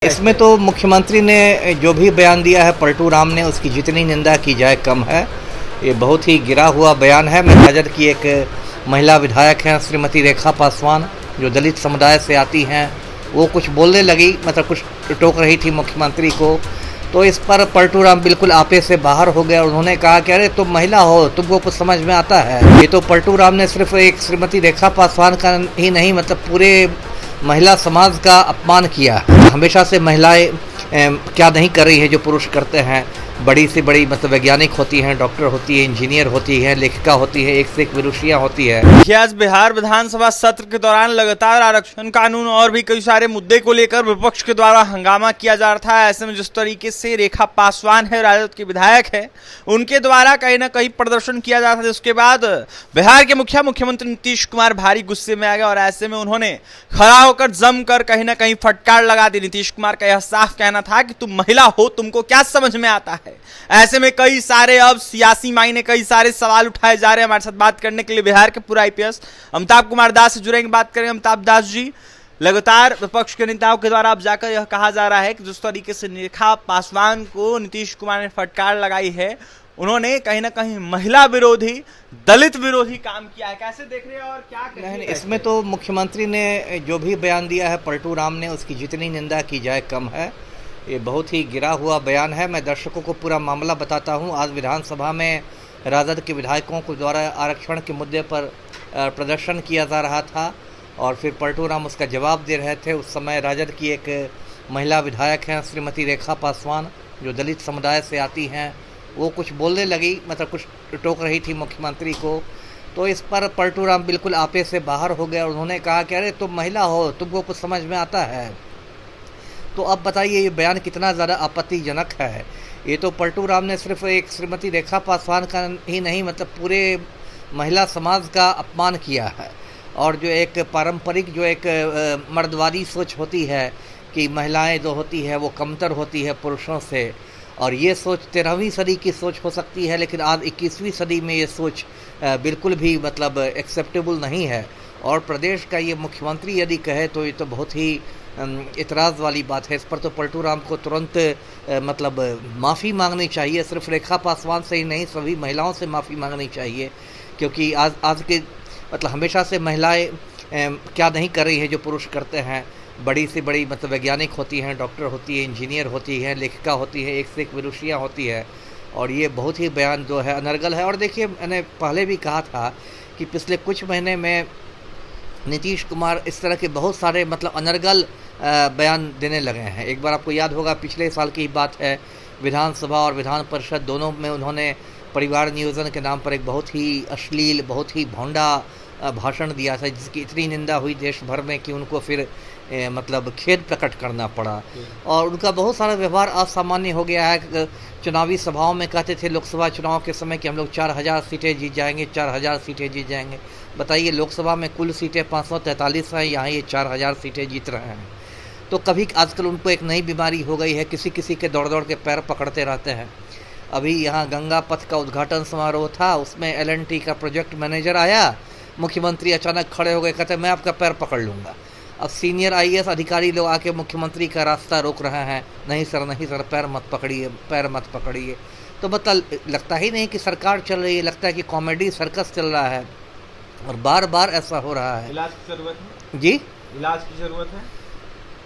इसमें तो मुख्यमंत्री ने जो भी बयान दिया है पलटू राम ने, उसकी जितनी निंदा की जाए कम है। ये बहुत ही गिरा हुआ बयान है। मैं राजद की एक महिला विधायक हैं श्रीमती रेखा पासवान, जो दलित समुदाय से आती हैं, वो कुछ बोलने लगी, मतलब कुछ टोक रही थी मुख्यमंत्री को, तो इस पर पलटू राम बिल्कुल आपे से बाहर हो गया। उन्होंने कहा कि अरे तुम महिला हो, तुमको कुछ समझ में आता है। ये तो पलटू राम ने सिर्फ एक श्रीमती रेखा पासवान का ही नहीं, मतलब पूरे महिला समाज का अपमान किया। हमेशा से महिलाएं क्या नहीं कर रही है जो पुरुष करते हैं। बड़ी से बड़ी मतलब वैज्ञानिक होती हैं, डॉक्टर होती है, इंजीनियर होती है, लेखिका होती है, एक से एक विदुषियां होती है। देखिए, आज बिहार विधानसभा सत्र के दौरान लगातार आरक्षण कानून और भी कई सारे मुद्दे को लेकर विपक्ष के द्वारा हंगामा किया जा रहा था। ऐसे में जिस तरीके से रेखा पासवान है, राजद की विधायक है, उनके द्वारा कहीं ना कहीं प्रदर्शन किया जा रहा था, जिसके बाद बिहार के मुख्यमंत्री नीतीश कुमार भारी गुस्से में आ गए और ऐसे में उन्होंने खड़ा होकर जमकर कहीं ना कहीं फटकार लगा दी। नीतीश कुमार का यह साफ कहना था कि तुम महिला हो, तुमको क्या समझ में आता है। ऐसे में कई सारे अब सियासी मायने कई सारे सवाल उठाए जा रहे हैं। हमारे साथ बात करने के लिए बिहार के पूर्व आईपीएस अमिताभ कुमार दास से जुड़ेंगे। बात करेंगे अमिताभ दास जी। लगातार विपक्ष के नेताओं के द्वारा अब जाकर यह कहा जा रहा है कि जिस तरीके से रेखा पासवान को नीतीश कुमार ने फटकार लगाई है, उन्होंने कहीं ना कहीं महिला विरोधी, दलित विरोधी काम किया है। कैसे देख रहे हैं और क्या कह रहे हैं? इसमें तो मुख्यमंत्री ने जो भी बयान दिया है पलटू राम ने, उसकी जितनी निंदा की जाए कम है। ये बहुत ही गिरा हुआ बयान है। मैं दर्शकों को पूरा मामला बताता हूं। आज विधानसभा में राजद के विधायकों के द्वारा आरक्षण के मुद्दे पर प्रदर्शन किया जा रहा था और फिर पलटू राम उसका जवाब दे रहे थे। उस समय राजद की एक महिला विधायक हैं श्रीमती रेखा पासवान, जो दलित समुदाय से आती हैं, वो कुछ बोलने लगी, मतलब कुछ टोक रही थी मुख्यमंत्री को, तो इस पर पलटू राम बिल्कुल आपे से बाहर हो गया और उन्होंने कहा कि अरे तुम महिला हो, तुमको कुछ समझ में आता है। तो अब बताइए ये बयान कितना ज़्यादा आपत्तिजनक है। ये तो पलटू राम ने सिर्फ एक श्रीमती रेखा पासवान का ही नहीं, मतलब पूरे महिला समाज का अपमान किया है। और जो एक पारंपरिक जो एक मर्दवादी सोच होती है कि महिलाएं जो होती है वो कमतर होती है पुरुषों से, और ये सोच 13वीं सदी की सोच हो सकती है, लेकिन आज 21वीं सदी में ये सोच बिल्कुल भी मतलब एक्सेप्टेबल नहीं है। और प्रदेश का ये मुख्यमंत्री यदि कहे तो ये तो बहुत ही इतराज़ वाली बात है। इस पर तो पलटू राम को तुरंत मतलब माफ़ी मांगनी चाहिए। सिर्फ रेखा पासवान से ही नहीं, सभी महिलाओं से माफ़ी मांगनी चाहिए, क्योंकि आज के मतलब हमेशा से महिलाएं क्या नहीं कर रही है जो पुरुष करते हैं। बड़ी से बड़ी मतलब वैज्ञानिक होती हैं, डॉक्टर होती है, इंजीनियर होती है, लेखिका होती है, एक से एक विदुषियां होती है। और ये बहुत ही बयान जो है अनर्गल है। और देखिए, मैंने पहले भी कहा था कि पिछले कुछ महीने में नीतीश कुमार इस तरह के बहुत सारे मतलब अनर्गल बयान देने लगे हैं। एक बार आपको याद होगा, पिछले साल की बात है, विधानसभा और विधान परिषद दोनों में उन्होंने परिवार नियोजन के नाम पर एक बहुत ही अश्लील, बहुत ही भोंडा भाषण दिया था, जिसकी इतनी निंदा हुई देश भर में कि उनको फिर मतलब खेद प्रकट करना पड़ा। और उनका बहुत सारा व्यवहार असामान्य हो गया है। चुनावी सभाओं में कहते थे लोकसभा चुनाव के समय कि हम लोग 4000 सीटें जीत जाएंगे, 4000 सीटें जीत जाएंगे। बताइए, लोकसभा में कुल सीटें 543 हैं, यहाँ ये 4000 सीटें जीत रहे हैं। तो कभी आजकल उनको एक नई बीमारी हो गई है, किसी किसी के दौड़ दौड़ के पैर पकड़ते रहते हैं। अभी यहाँ गंगा पथ का उद्घाटन समारोह था, उसमें LNT का प्रोजेक्ट मैनेजर आया, मुख्यमंत्री अचानक खड़े हो गए, कहते मैं आपका पैर पकड़ लूँगा। अब सीनियर IAS अधिकारी लोग आके मुख्यमंत्री का रास्ता रोक रहे हैं, नहीं सर, नहीं सर, पैर मत पकड़िए, पैर मत पकड़िए। तो मतलब लगता ही नहीं कि सरकार चल रही है, लगता है कि कॉमेडी सर्कस चल रहा है। और बार बार ऐसा हो रहा है। इलाज की जरूरत है जी, इलाज की जरूरत है,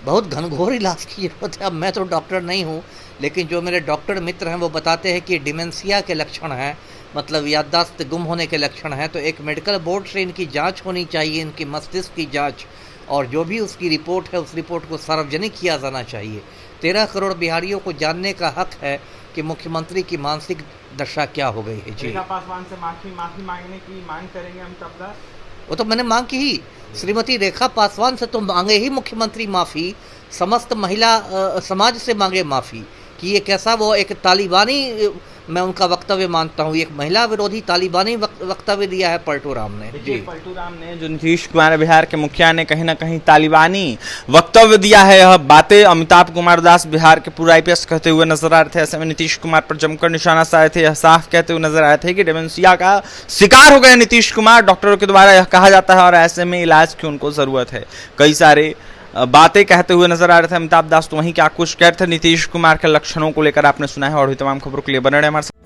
बहुत घनघोर इलाज की जरूरत है। अब मैं तो डॉक्टर नहीं हूँ, लेकिन जो मेरे डॉक्टर मित्र हैं वो बताते हैं कि डिमेंशिया के लक्षण हैं, मतलब याददाश्त गुम होने के लक्षण हैं। तो एक मेडिकल बोर्ड से इनकी जांच होनी चाहिए, इनकी मस्तिष्क की जांच, और जो भी उसकी रिपोर्ट है उस रिपोर्ट को सार्वजनिक किया जाना चाहिए। 13 करोड़ बिहारियों को जानने का हक है कि मुख्यमंत्री की मानसिक दशा क्या हो गई है। जी, रेखा पासवान से माफी मांगने की मांग करेंगे अमिताभ दास? वो तो मैंने मांग की ही। श्रीमती रेखा पासवान से तो मांगे ही मुख्यमंत्री माफ़ी, समस्त महिला समाज से मांगे माफ़ी कि ये कैसा वो एक तालिबानी, मैं उनका वक्तव्य मानता हूँ, एक महिला विरोधी तालिबानी वक्तव्य दिया है पलटू राम ने। जी, पलटू राम ने, जो नीतीश कुमार बिहार के मुखिया ने कहीं ना कहीं तालिबानी वक्तव्य दिया है। यह बातें अमिताभ कुमार दास बिहार के पूर्व IPS कहते हुए नजर आ रहे थे। ऐसे में नीतीश कुमार पर जमकर निशाना साधे थे। यह साफ कहते हुए नजर आए थे कि डिमेंशिया का शिकार हो गए नीतीश कुमार, डॉक्टरों के द्वारा यह कहा जाता है, और ऐसे में इलाज की उनको जरूरत है। कई सारे बातें कहते हुए नजर आ रहे थे अमिताभ दास। तो वहीं क्या कुछ कह रहे थे नीतीश कुमार के लक्षणों को लेकर आपने सुना है, और भी तमाम खबरों के लिए बने रहे हमारे साथ।